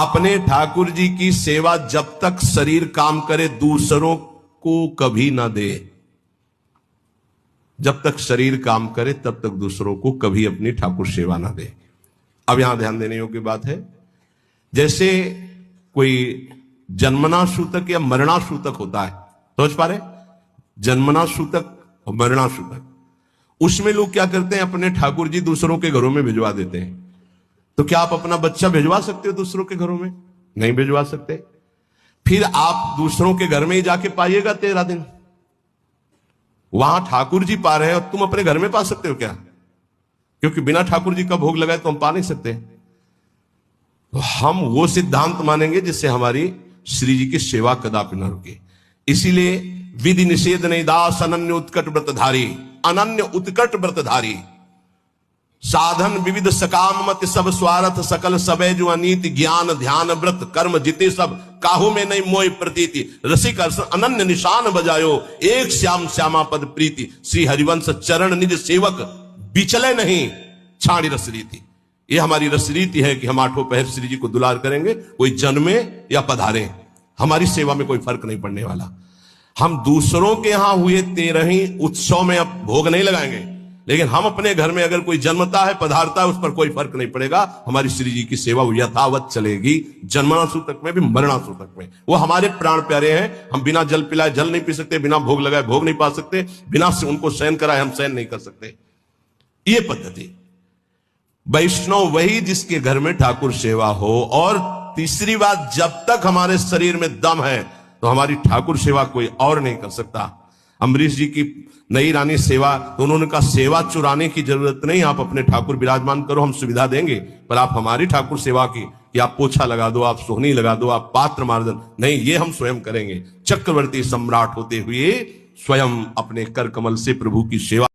अपने ठाकुर जी की सेवा जब तक शरीर काम करे दूसरों को कभी ना दे। जब तक शरीर काम करे तब तक दूसरों को कभी अपनी ठाकुर सेवा ना दे। अब यहां ध्यान देने योग्य बात है, जैसे कोई जन्मना सूतक या मरणा सूतक होता है, समझ पा रहे? जन्मना सूतक और मरणा सूतक, उसमें लोग क्या करते हैं, अपने ठाकुर जी दूसरों के घरों में भिजवा देते हैं। तो क्या आप अपना बच्चा भिजवा सकते हो दूसरों के घरों में? नहीं भिजवा सकते। फिर आप दूसरों के घर में ही जाके पाइएगा 13 दिन। वहां ठाकुर जी पा रहे हैं और तुम अपने घर में पा सकते हो क्या? क्योंकि बिना ठाकुर जी का भोग लगाए तो हम पा नहीं सकते। तो हम वो सिद्धांत मानेंगे जिससे हमारी श्री जी की सेवा कदापि न रुके। इसीलिए विधि निषेध नहीं दास अनन्य उत्कट व्रतधारी, अनन्य उत्कट व्रतधारी, साधन विविध सकाम मत सब स्वार्थ सकल सबे जो अनीति ज्ञान ध्यान व्रत कर्म जिते सब काहू में नहीं मोय प्रतीति रसिक अनन्य निशान बजायो एक श्याम श्यामा पद प्रीति श्री हरिवंश चरण निज सेवक बिचले नहीं छाड़ी रस रीति। ये हमारी रस रीति है कि हम आठों पहर श्री जी को दुलार करेंगे, कोई जन्मे या पधारे, हमारी सेवा में कोई फर्क नहीं पड़ने वाला। हम दूसरों के यहां हुए 13 उत्सव में अब भोग नहीं लगाएंगे, लेकिन हम अपने घर में अगर कोई जन्मता है पधारता है उस पर कोई फर्क नहीं पड़ेगा। हमारी श्री जी की सेवा यथावत चलेगी, जन्मना सूतक में भी मरणा सूतक में। वो हमारे प्राण प्यारे हैं। हम बिना जल पिलाए जल नहीं पी सकते, बिना भोग लगाए भोग नहीं पा सकते, बिना से उनको शयन कराए हम शयन नहीं कर सकते। ये पद्धति वैष्णव वही जिसके घर में ठाकुर सेवा हो। और तीसरी बात, जब तक हमारे शरीर में दम है तो हमारी ठाकुर सेवा कोई और नहीं कर सकता। अम्बरीश जी की नई रानी सेवा, तो उन्होंने कहा सेवा चुराने की जरूरत नहीं, आप अपने ठाकुर विराजमान करो, हम सुविधा देंगे, पर आप हमारी ठाकुर सेवा की कि आप पोछा लगा दो, आप सोहनी लगा दो, आप पात्र मार्जन नहीं, ये हम स्वयं करेंगे। चक्रवर्ती सम्राट होते हुए स्वयं अपने कर कमल से प्रभु की सेवा